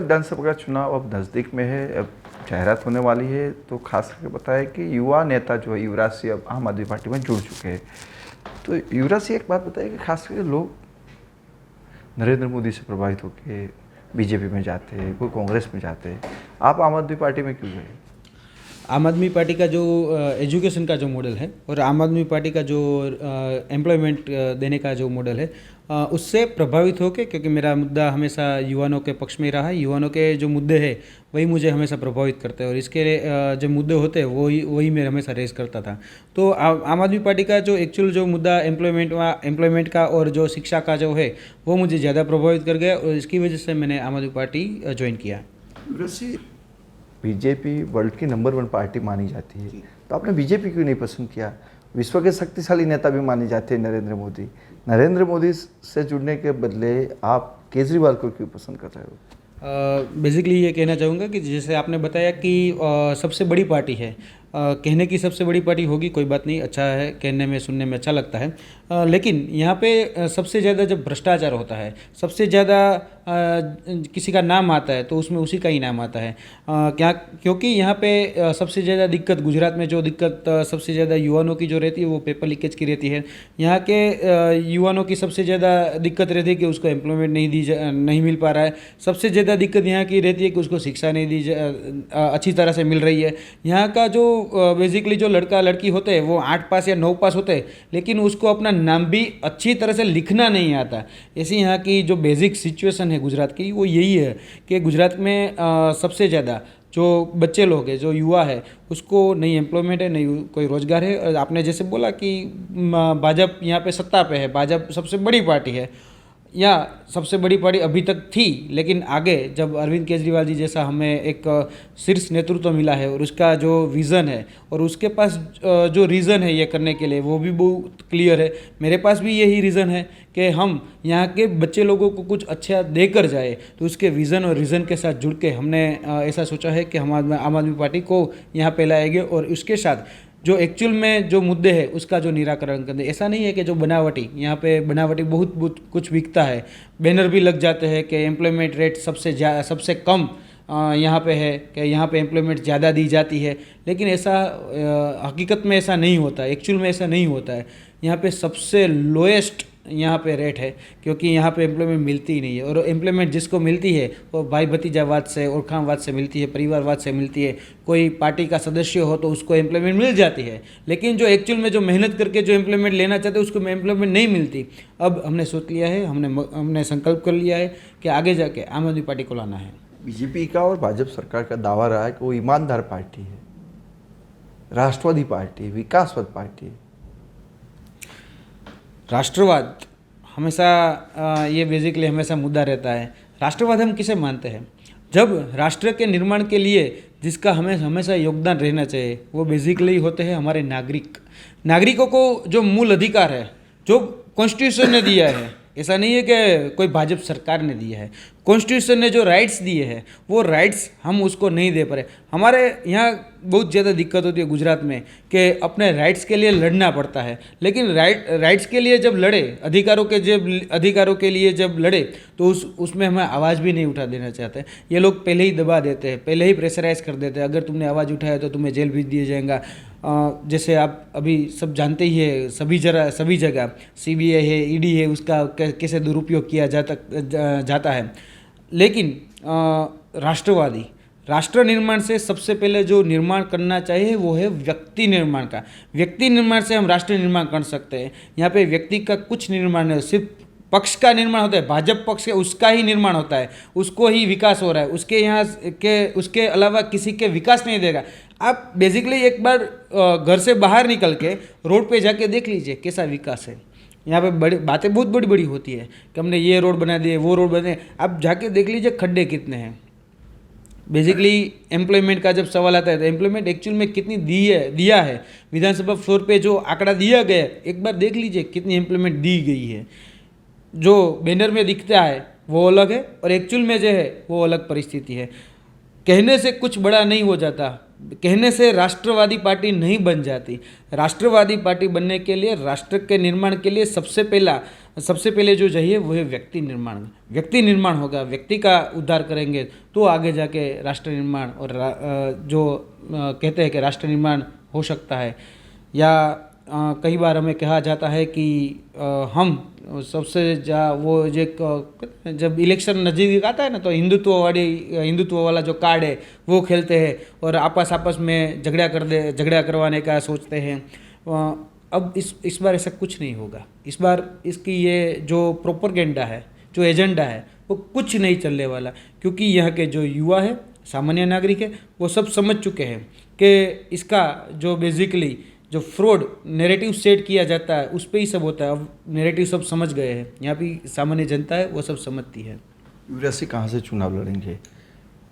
विधानसभा का चुनाव अब नज़दीक में है, अब जाहिरात होने वाली है, तो खास करके बताया कि युवा नेता जो है युवराज सिंह अब आम आदमी पार्टी में जुड़ चुके हैं। तो युवराज सिंह एक बात बताइए कि खास करके लोग नरेंद्र मोदी से प्रभावित होकर बीजेपी में जाते हैं, कोई कांग्रेस में जाते हैं, आप आम आदमी पार्टी में क्यों गए? आम आदमी पार्टी का जो एजुकेशन का जो मॉडल है और आम आदमी पार्टी का जो एम्प्लॉयमेंट देने का जो मॉडल है उससे प्रभावित होकर, क्योंकि मेरा मुद्दा हमेशा युवाओं के पक्ष में ही रहा है। युवाओं के जो मुद्दे हैं वही मुझे हमेशा प्रभावित करते हैं और इसके जो मुद्दे होते हैं वही मैं हमेशा रेस करता था। तो आम आदमी पार्टी का जो एक्चुअल जो मुद्दा एम्प्लॉयमेंट का और जो शिक्षा का जो है वो मुझे ज़्यादा प्रभावित कर गया और इसकी वजह से मैंने आम आदमी पार्टी ज्वाइन किया। बीजेपी वर्ल्ड की नंबर 1 पार्टी मानी जाती है, तो आपने बीजेपी क्यों नहीं पसंद किया? विश्व के शक्तिशाली नेता भी माने जाते हैं नरेंद्र मोदी से जुड़ने के बदले आप केजरीवाल को क्यों पसंद कर रहे हो? बेसिकली ये कहना चाहूँगा कि जैसे आपने बताया कि सबसे बड़ी पार्टी है, कहने की सबसे बड़ी पार्टी होगी, कोई बात नहीं, अच्छा है, कहने में सुनने में अच्छा लगता है, लेकिन यहाँ पे सबसे ज़्यादा जब भ्रष्टाचार होता है, सबसे ज़्यादा किसी का नाम आता है तो उसमें उसी का ही नाम आता है। क्योंकि यहाँ पे सबसे ज़्यादा दिक्कत गुजरात में जो दिक्कत सबसे ज़्यादा युवाओं की जो रहती है वो पेपर लीकेज की रहती है। यहाँ के युवाओं की सबसे ज़्यादा दिक्कत रहती है कि उसको एम्प्लॉयमेंट नहीं मिल पा रहा है। सबसे ज़्यादा दिक्कत यहाँ की रहती है कि उसको शिक्षा नहीं अच्छी तरह से मिल रही है। यहाँ का जो बेसिकली जो लड़का लड़की होते हैं वो 8 पास या 9 पास होते हैं, लेकिन उसको अपना नाम भी अच्छी तरह से लिखना नहीं आता। ऐसी यहाँ की जो बेसिक सिचुएशन है गुजरात की वो यही है कि गुजरात में सबसे ज़्यादा जो बच्चे लोग हैं, जो युवा है, उसको नहीं एम्प्लॉयमेंट है, नहीं कोई रोज़गार है। और आपने जैसे बोला कि भाजपा यहाँ पे सत्ता पे है, भाजपा सबसे बड़ी पार्टी है या सबसे बड़ी पार्टी अभी तक थी, लेकिन आगे जब अरविंद केजरीवाल जी जैसा हमें एक शीर्ष नेतृत्व मिला है और उसका जो विज़न है और उसके पास जो रीज़न है ये करने के लिए वो भी बहुत क्लियर है। मेरे पास भी यही रीज़न है कि हम यहाँ के बच्चे लोगों को कुछ अच्छा देकर जाए, तो उसके विज़न और रीज़न के साथ जुड़ के हमने ऐसा सोचा है कि हम आम आदमी पार्टी को यहाँ पे लाएंगे और उसके साथ जो एक्चुअल में जो मुद्दे हैं उसका जो निराकरण कर दे। ऐसा नहीं है कि जो बनावटी, यहाँ पे बनावटी बहुत कुछ बिकता है, बैनर भी लग जाते हैं कि एम्प्लॉयमेंट रेट सबसे कम यहाँ पे है, कि यहाँ पे एम्प्लॉयमेंट ज़्यादा दी जाती है, लेकिन ऐसा हकीकत में ऐसा नहीं होता है, एक्चुअल में ऐसा नहीं होता है। यहाँ पे सबसे लोएस्ट यहाँ पे रेट है, क्योंकि यहाँ पे एम्प्लॉयमेंट मिलती ही नहीं है और एम्प्लॉयमेंट जिसको मिलती है वो भाई भतीजावाद से, ओरखानवाद से मिलती है, परिवारवाद से मिलती है। कोई पार्टी का सदस्य हो तो उसको एम्प्लॉयमेंट मिल जाती है, लेकिन जो एक्चुअल में जो मेहनत करके जो एम्प्लॉयमेंट लेना चाहते हैं उसको एम्प्लॉयमेंट नहीं मिलती। अब हमने सोच लिया है, हमने संकल्प कर लिया है कि आगे जाके आम आदमी पार्टी को लाना है। बीजेपी का और भाजपा सरकार का दावा रहा है कि वो ईमानदार पार्टी है, राष्ट्रवादी पार्टी है, विकासवाद पार्टी है। राष्ट्रवाद हमेशा ये बेसिकली हमेशा मुद्दा रहता है। राष्ट्रवाद हम किसे मानते हैं? जब राष्ट्र के निर्माण के लिए जिसका हमें हमेशा योगदान रहना चाहिए वो बेसिकली होते हैं हमारे नागरिकों को जो मूल अधिकार है, जो कॉन्स्टिट्यूशन ने दिया है। ऐसा नहीं है कि कोई भाजपा सरकार ने दिया है, कॉन्स्टिट्यूशन ने जो राइट्स दिए हैं वो राइट्स हम उसको नहीं दे पा रहे। हमारे यहाँ बहुत ज़्यादा दिक्कत होती है गुजरात में कि अपने राइट्स के लिए लड़ना पड़ता है, लेकिन राइट्स के लिए जब लड़े, अधिकारों के लिए जब लड़े तो उसमें हमें आवाज़ भी नहीं उठा देना चाहते। ये लोग पहले ही दबा देते हैं, पहले ही प्रेशराइज कर देते हैं। अगर तुमने आवाज़ उठाया तो तुम्हें जेल भेज दिया जाएगा। जैसे आप अभी सब जानते ही है, सभी जगह CBI है, ED है, उसका कैसे दुरुपयोग किया जाता है। लेकिन राष्ट्र निर्माण से सबसे पहले जो निर्माण करना चाहिए वो है व्यक्ति निर्माण का। व्यक्ति निर्माण से हम राष्ट्र निर्माण कर सकते हैं। यहाँ पे व्यक्ति का कुछ निर्माण नहीं, सिर्फ पक्ष का निर्माण होता है। भाजपा पक्ष है उसका ही निर्माण होता है, उसको ही विकास हो रहा है, उसके अलावा किसी के विकास नहीं देगा। आप बेसिकली एक बार घर से बाहर निकल के रोड पे जाके देख लीजिए कैसा विकास है। यहाँ पे बड़ी बातें बहुत बड़ी होती है कि हमने ये रोड बना दिए, वो रोड बने, आप जाके देख लीजिए खड्डे कितने हैं। बेसिकली एम्प्लॉयमेंट का जब सवाल आता है तो एम्प्लॉयमेंट एक्चुअल में कितनी दिया है, विधानसभा फ्लोर पे जो आंकड़ा दिया गया है एक बार देख लीजिए कितनी एम्प्लॉयमेंट दी गई है। जो बैनर में दिखता है वो अलग है और एक्चुअल में जो है वो अलग परिस्थिति है। कहने से कुछ बड़ा नहीं हो जाता, कहने से राष्ट्रवादी पार्टी नहीं बन जाती। राष्ट्रवादी पार्टी बनने के लिए, राष्ट्र के निर्माण के लिए सबसे पहले जो चाहिए वो है व्यक्ति निर्माण। व्यक्ति निर्माण होगा, व्यक्ति का उद्धार करेंगे तो आगे जाके राष्ट्र निर्माण और जो कहते हैं कि राष्ट्र निर्माण हो सकता है। या कई बार हमें कहा जाता है कि हम सबसे वो जब इलेक्शन नज़दीक आता है ना, तो हिंदुत्व वाला जो कार्ड है वो खेलते हैं और आपस में झगड़ा करवाने का सोचते हैं। अब इस बार ऐसा कुछ नहीं होगा। इस बार इसकी ये जो प्रोपेगेंडा है, जो एजेंडा है, वो कुछ नहीं चलने वाला, क्योंकि यहाँ के जो युवा है, सामान्य नागरिक है, वो सब समझ चुके हैं कि इसका जो बेसिकली जो फ्रॉड नैरेटिव सेट किया जाता है उस पे ही सब होता है। अब नैरेटिव सब समझ गए हैं, यहाँ भी सामान्य जनता है वो सब समझती है। युवराज सिंह कहाँ से चुनाव लड़ेंगे?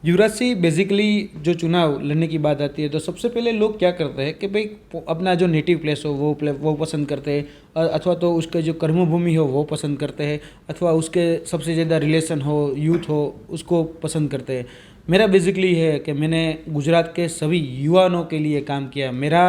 युवराज सिंह बेसिकली जो चुनाव लड़ने की बात आती है तो सबसे पहले लोग क्या करते हैं कि भाई अपना जो नेटिव प्लेस हो वो पसंद करते हैं, अथवा तो उसके जो कर्मभूमि हो वो पसंद करते हैं, अथवा उसके सबसे ज़्यादा रिलेशन हो, यूथ हो, उसको पसंद करते हैं। मेरा बेसिकली है कि मैंने गुजरात के सभी युवाओं के लिए काम किया। मेरा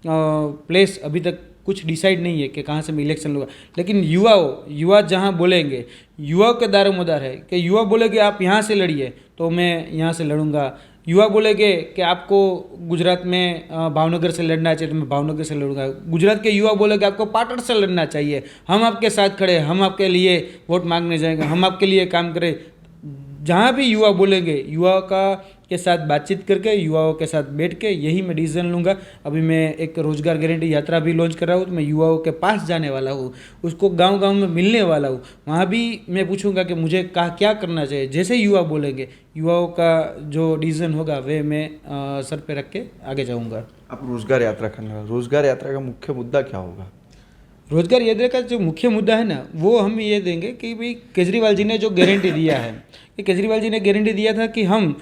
प्लेस अभी तक कुछ डिसाइड नहीं है कि कहाँ से मैं इलेक्शन लूँगा, लेकिन युवा जहाँ बोलेंगे, युवाओं के दारोमदार है कि युवा बोलेंगे आप यहाँ से लड़िए तो मैं यहाँ से लड़ूंगा। युवा बोलेंगे कि आपको गुजरात में भावनगर से लड़ना चाहिए तो मैं भावनगर से लड़ूंगा। गुजरात के युवा बोलेंगे आपको पाटण से लड़ना चाहिए, हम आपके साथ खड़े, हम आपके लिए वोट मांगने जाएंगे, हम आपके लिए काम करें। जहाँ भी युवा बोलेंगे, युवा के साथ बातचीत करके, युवाओं के साथ बैठ के यही मैं डिसीजन लूँगा। अभी मैं एक रोजगार गारंटी यात्रा भी लॉन्च कर रहा हूँ, तो मैं युवाओं के पास जाने वाला हूँ, उसको गांव-गांव में मिलने वाला हूँ। वहाँ भी मैं पूछूंगा कि मुझे क्या करना चाहिए। जैसे युवा बोलेंगे, युवाओं का जो डिसीजन होगा वे मैं सर पे रख के आगे जाऊँगा। आप रोजगार यात्रा करने वाले, रोजगार यात्रा का मुख्य मुद्दा क्या होगा? रोजगार यात्रा का जो मुख्य मुद्दा है ना, वो हम ये देंगे कि भाई केजरीवाल जी ने जो गारंटी दिया है, कि केजरीवाल जी ने गारंटी दिया था कि हम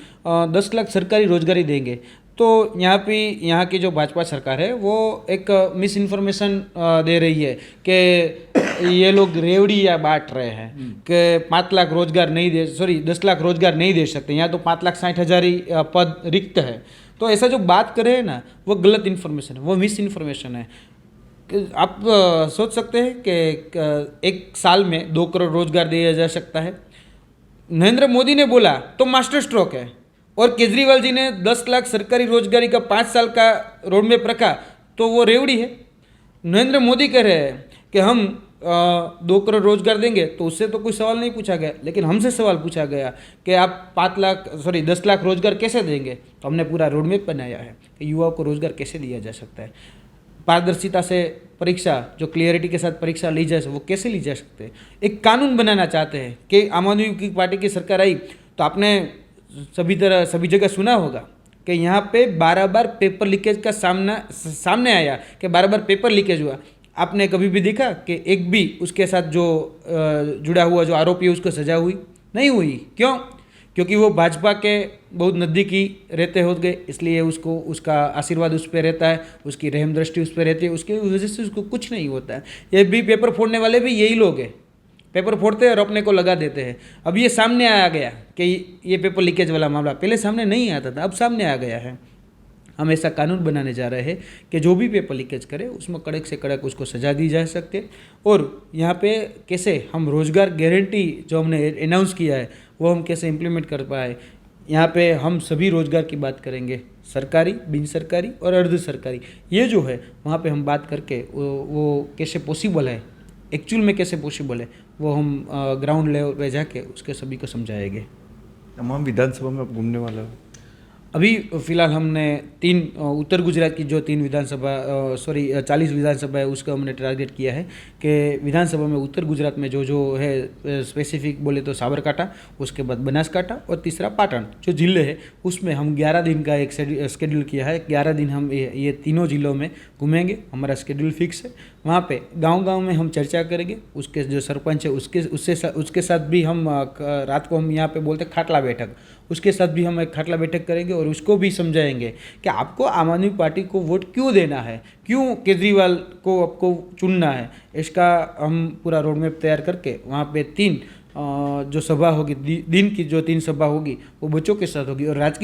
10 लाख सरकारी रोजगारी देंगे। तो यहाँ की जो भाजपा सरकार है वो एक मिस इन्फॉर्मेशन दे रही है कि ये लोग रेवड़ियाँ बांट रहे हैं कि 10 लाख रोजगार नहीं दे सकते, यहाँ तो 5,60,000 ही पद रिक्त है। तो ऐसा जो बात कर रहे हैं ना, वो गलत इन्फॉर्मेशन है, वो मिस इन्फॉर्मेशन है। आप सोच सकते हैं कि एक साल में 2 करोड़ रोजगार दिया जा सकता है। नरेंद्र मोदी ने बोला तो मास्टर स्ट्रोक है, और केजरीवाल जी ने 10 लाख सरकारी रोजगारी का 5 साल का रोड मैप रखा तो वो रेवड़ी है। नरेंद्र मोदी कह रहे हैं कि हम 2 करोड़ रोजगार देंगे, तो उससे तो कोई सवाल नहीं पूछा गया, लेकिन हमसे सवाल पूछा गया कि आप 10 लाख रोजगार कैसे देंगे। तो हमने पूरा रोड मैप बनाया है कि युवाओं को रोजगार कैसे दिया जा सकता है। पारदर्शिता से परीक्षा, जो क्लियरिटी के साथ परीक्षा ली जाए, वो कैसे ली जा सकते हैं। एक कानून बनाना चाहते हैं कि आम आदमी की पार्टी की सरकार आई तो आपने सभी जगह सुना होगा कि यहाँ पे 12 बार पेपर लीकेज का सामने आया कि 12 बार पेपर लीकेज हुआ। आपने कभी भी देखा कि एक भी उसके साथ जो जुड़ा हुआ जो आरोपी है उसको सजा हुई? नहीं हुई। क्यों? क्योंकि वो भाजपा के बहुत नज़दीकी रहते हो गए, इसलिए उसका आशीर्वाद उस पर रहता है, उसकी रहम दृष्टि उस पर रहती है, उसकी वजह से उसको कुछ नहीं होता है। ये भी पेपर फोड़ने वाले भी यही लोग हैं, पेपर फोड़ते हैं और अपने को लगा देते हैं। अब ये सामने आ गया कि ये पेपर लीकेज वाला मामला पहले सामने नहीं आता था, अब सामने आ गया है। हम ऐसा कानून बनाने जा रहे हैं कि जो भी पेपर लीकेज करे उसमें कड़क से कड़क उसको सजा दी जा सकते। और यहाँ पे कैसे हम रोजगार गारंटी जो हमने अनाउंस किया है वो हम कैसे इम्प्लीमेंट कर पाए। यहाँ पे हम सभी रोजगार की बात करेंगे, सरकारी, बिन सरकारी और अर्ध सरकारी। ये जो है वहाँ पे हम बात करके वो कैसे पॉसिबल है, एक्चुअल में कैसे पॉसिबल है, वो हम ग्राउंड लेवल पे जाके उसके सभी को समझाएंगे। तमाम विधानसभा में आप घूमने वाला हो? अभी फ़िलहाल हमने 3 उत्तर गुजरात की जो 40 विधानसभा है उसका हमने टारगेट किया है कि विधानसभा में उत्तर गुजरात में जो है स्पेसिफिक बोले तो साबरकांठा, उसके बाद बनासकांठा और तीसरा पाटण जो जिले हैं उसमें हम 11 दिन का एक शेड्यूल किया है। 11 दिन हम ये तीनों जिलों में घूमेंगे, हमारा शेड्यूल फिक्स है। वहाँ पे गांव-गांव में हम चर्चा करेंगे, उसके जो सरपंच है उसके साथ भी हम रात को हम यहाँ पे बोलते खाटला बैठक, उसके साथ भी हम एक खाटला बैठक करेंगे और उसको भी समझाएंगे कि आपको आम आदमी पार्टी को वोट क्यों देना है, क्यों केजरीवाल को आपको चुनना है। इसका हम पूरा रोड मैप तैयार करके वहाँ पे 3 जो सभा होगी दिन की जो 3 सभा होगी वो बच्चों के साथ होगी, और रात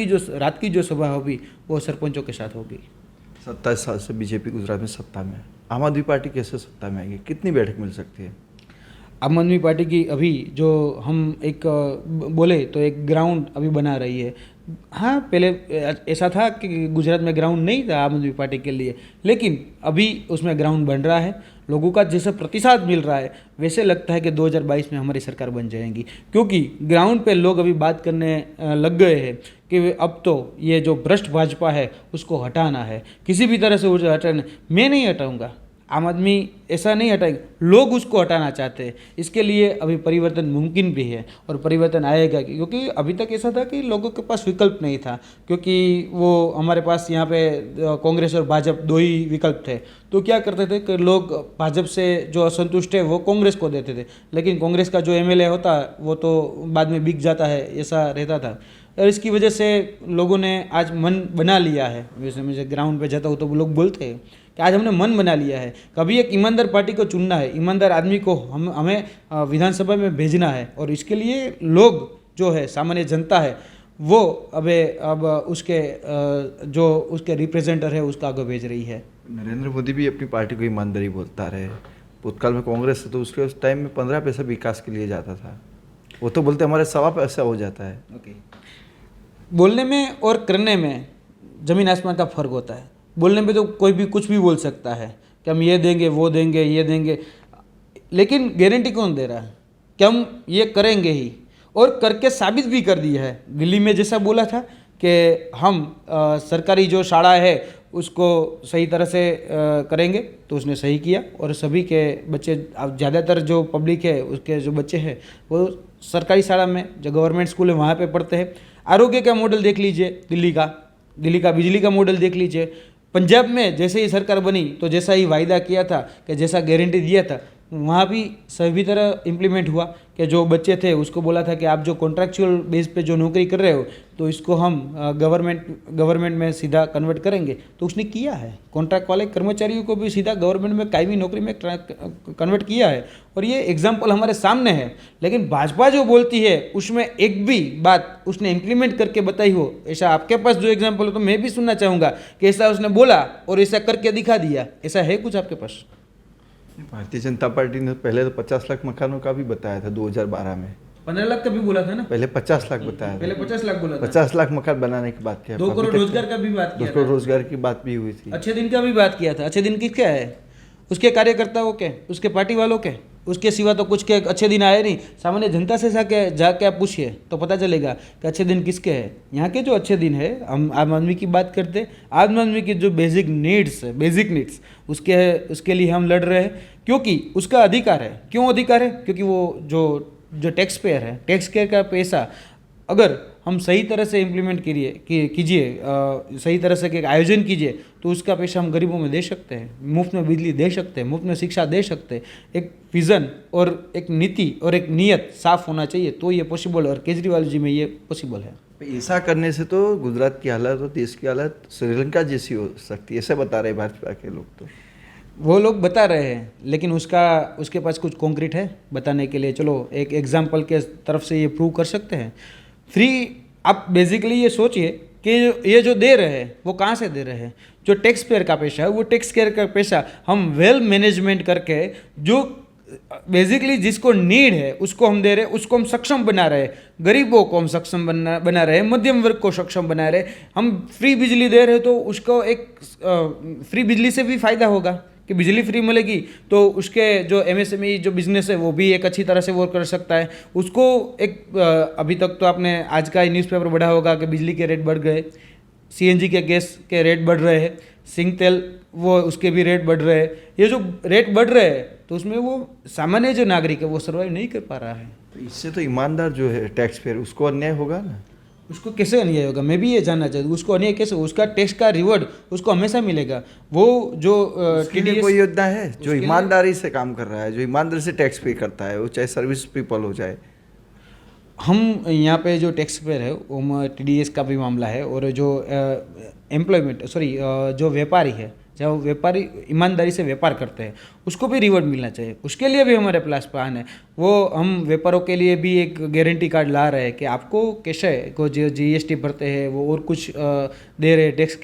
की जो सभा होगी वो सरपंचों के साथ होगी। 27 साल से बीजेपी गुजरात में सत्ता में है। आम आदमी पार्टी कैसे सत्ता में आएगी, कितनी बैठक मिल सकती है? आम आदमी पार्टी की अभी जो हम एक बोले तो एक ग्राउंड अभी बना रही है। हाँ, पहले ऐसा था कि गुजरात में ग्राउंड नहीं था आम आदमी पार्टी के लिए, लेकिन अभी उसमें ग्राउंड बन रहा है। लोगों का जैसा प्रतिसाद मिल रहा है वैसे लगता है कि 2022 में हमारी सरकार बन जाएगी, क्योंकि ग्राउंड पे लोग अभी बात करने लग गए हैं कि अब तो ये जो भ्रष्ट भाजपा है उसको हटाना है, किसी भी तरह से उसे हटाना। मैं नहीं हटाऊंगा, आम आदमी ऐसा नहीं हटाएंगे, लोग उसको हटाना चाहते हैं। इसके लिए अभी परिवर्तन मुमकिन भी है और परिवर्तन आएगा, क्योंकि अभी तक ऐसा था कि लोगों के पास विकल्प नहीं था, क्योंकि वो हमारे पास यहाँ पे कांग्रेस और भाजपा 2 ही विकल्प थे। तो क्या करते थे कि लोग भाजपा से जो असंतुष्ट है वो कांग्रेस को देते थे, लेकिन कांग्रेस का जो एमएलए होता वो तो बाद में बिक जाता है, ऐसा रहता था। और इसकी वजह से लोगों ने आज मन बना लिया है। वैसे मुझे ग्राउंड पे जाता हूँ तो वो लोग बोलते हैं कि आज हमने मन बना लिया है, कभी एक ईमानदार पार्टी को चुनना है, ईमानदार आदमी को हमें विधानसभा में भेजना है, और इसके लिए लोग जो है सामान्य जनता है वो अब उसके रिप्रेजेंटर है उसका आगे भेज रही है। नरेंद्र मोदी भी अपनी पार्टी को ईमानदारी बोलता रहे। भूतकाल में कांग्रेस तो उसके उस टाइम में 15 पैसा विकास के लिए जाता था, वो तो बोलते हमारे 1.25 पैसा हो जाता है। ओके, बोलने में और करने में ज़मीन आसमान का फ़र्क होता है। बोलने में तो कोई भी कुछ भी बोल सकता है कि हम ये देंगे वो देंगे ये देंगे, लेकिन गारंटी कौन दे रहा है कि हम ये करेंगे ही, और करके साबित भी कर दिया है। दिल्ली में जैसा बोला था कि हम सरकारी जो शाला है उसको सही तरह से करेंगे, तो उसने सही किया, और सभी के बच्चे, अब ज़्यादातर जो पब्लिक है उसके जो बच्चे हैं वो सरकारी शाला में, जो गवर्नमेंट स्कूल है वहाँ पे पढ़ते हैं। आरोग्य का मॉडल देख लीजिए, दिल्ली का बिजली का मॉडल देख लीजिए। पंजाब में जैसे ही सरकार बनी तो जैसा ही वायदा किया था कि जैसा गारंटी दिया था वहाँ भी सभी तरह इम्प्लीमेंट हुआ, कि जो बच्चे थे उसको बोला था कि आप जो कॉन्ट्रैक्चुअल बेस पे जो नौकरी कर रहे हो तो इसको हम गवर्नमेंट में सीधा कन्वर्ट करेंगे, तो उसने किया है। कॉन्ट्रैक्ट वाले कर्मचारियों को भी सीधा गवर्नमेंट में कायमी नौकरी में कन्वर्ट किया है, और ये एग्जाम्पल हमारे सामने है। लेकिन भाजपा जो बोलती है उसमें एक भी बात उसने इम्प्लीमेंट करके बताई हो, ऐसा आपके पास जो एग्जाम्पल हो तो मैं भी सुनना चाहूँगा कि ऐसा उसने बोला और ऐसा करके दिखा दिया, ऐसा है कुछ आपके पास? भारतीय जनता पार्टी ने पहले तो 50 लाख मकानों का भी बताया था 2012 में। 15 लाख का भी बोला था ना, पहले 50 लाख बताया था। पहले 50 लाख बोला था। 50 लाख मकान बनाने की बात किया। 2 करोड़ रोजगार का भी बात किया 2 करोड़ रोजगार की बात भी हुई थी। अच्छे दिन का भी बात किया था। अच्छे दिन किसका है? उसके कार्यकर्ताओं के, उसके पार्टी वालों के, उसके सिवा तो कुछ के अच्छे दिन आए नहीं। सामान्य जनता से जाके आप पूछिए तो पता चलेगा कि अच्छे दिन किसके हैं। यहाँ के जो अच्छे दिन है, हम आम आदमी की बात करते हैं, आम आदमी की जो बेसिक नीड्स उसके लिए हम लड़ रहे हैं, क्योंकि उसका अधिकार है। क्यों अधिकार है? क्योंकि वो जो टैक्स पेयर है, टैक्स पेयर का पैसा अगर हम सही तरह से इम्प्लीमेंट कीजिए, सही तरह से एक आयोजन कीजिए, तो उसका पैसा हम गरीबों में दे सकते हैं, मुफ्त में बिजली दे सकते हैं, मुफ्त में शिक्षा दे सकते हैं। एक विज़न और एक नीति और एक नीयत साफ होना चाहिए तो ये पॉसिबल है, और केजरीवाल जी में ये पॉसिबल है। ऐसा करने से तो गुजरात की हालत और देश की हालत श्रीलंका जैसी हो सकती है, ऐसे बता रहे भाजपा के लोग। तो वो लोग बता रहे हैं, लेकिन उसके पास कुछ कॉन्क्रीट है बताने के लिए? चलो एक एग्जाम्पल के तरफ से ये प्रूव कर सकते हैं। फ्री, आप बेसिकली ये सोचिए कि ये जो दे रहे हैं वो कहाँ से दे रहे हैं? जो टैक्स पेयर का पैसा है, वो टैक्स पेयर का पैसा हम वेल मैनेजमेंट करके, जो बेसिकली जिसको नीड है उसको हम दे रहे हैं, उसको हम सक्षम बना रहे हैं। गरीबों को हम सक्षम बना रहे हैं, मध्यम वर्ग को सक्षम बना रहे हैं। हम फ्री बिजली दे रहे हैं तो उसको एक फ्री बिजली से भी फायदा होगा कि बिजली फ्री मिलेगी, तो उसके जो एमएसएमई जो बिजनेस है वो भी एक अच्छी तरह से वर्क कर सकता है। उसको एक अभी तक तो आपने आज का ही न्यूज़पेपर पढ़ा होगा कि बिजली के रेट बढ़ गए, सीएनजी के गैस के रेट बढ़ रहे हैं, सिंग तेल वो उसके भी रेट बढ़ रहे हैं। ये जो रेट बढ़ रहे हैं तो उसमें वो सामान्य जो नागरिक है वो सर्वाइव नहीं कर पा रहा है। तो इससे तो ईमानदार जो है टैक्स पेयर, उसको अन्याय होगा ना। उसको कैसे अन्याय होगा? मैं भी ये जानना चाहता हूँ, उसको अन्याय कैसे? उसका टैक्स का रिवॉर्ड उसको हमेशा मिलेगा। वो जो TDS कोई योजना है जो ईमानदारी से काम कर रहा है, जो ईमानदारी से टैक्स पे करता है, वो चाहे सर्विस पीपल हो जाए। हम यहाँ पे जो टैक्स पेयर है वो TDS का भी मामला है, और जो जो व्यापारी है जो व्यापारी ईमानदारी से व्यापार करते हैं उसको भी रिवॉर्ड मिलना चाहिए। उसके लिए भी हमारे प्लान है। वो हम व्यापारों के लिए भी एक गारंटी कार्ड ला रहे हैं कि आपको कैसे को जो GST भरते हैं वो और कुछ दे रहे टैक्स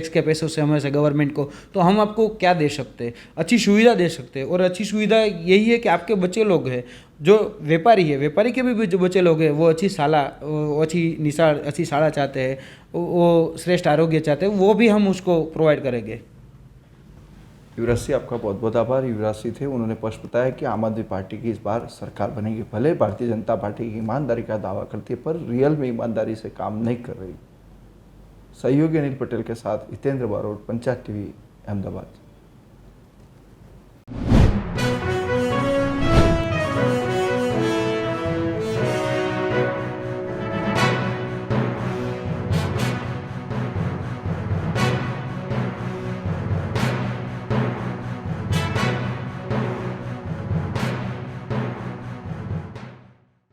के पैसों से हमें से गवर्नमेंट को, तो हम आपको क्या दे सकते हैं, अच्छी सुविधा दे सकते हैं। और अच्छी सुविधा यही है कि आपके बच्चे लोग हैं जो व्यापारी है, व्यापारी के भी जो बच्चे लोग हैं वो अच्छी शाला चाहते हैं, वो श्रेष्ठ आरोग्य चाहते हैं, वो भी हम उसको प्रोवाइड करेंगे। युवराज सिंह, आपका बहुत बहुत आभार। युवराज सिंह थे, उन्होंने स्पष्ट बताया कि आम आदमी पार्टी की इस बार सरकार बनेगी। भले भारतीय जनता पार्टी की ईमानदारी का दावा करती है पर रियल में ईमानदारी से काम नहीं कर रही। सहयोगी अनिल पटेल के साथ हितेंद्र बारोट, पंचायत टीवी, अहमदाबाद।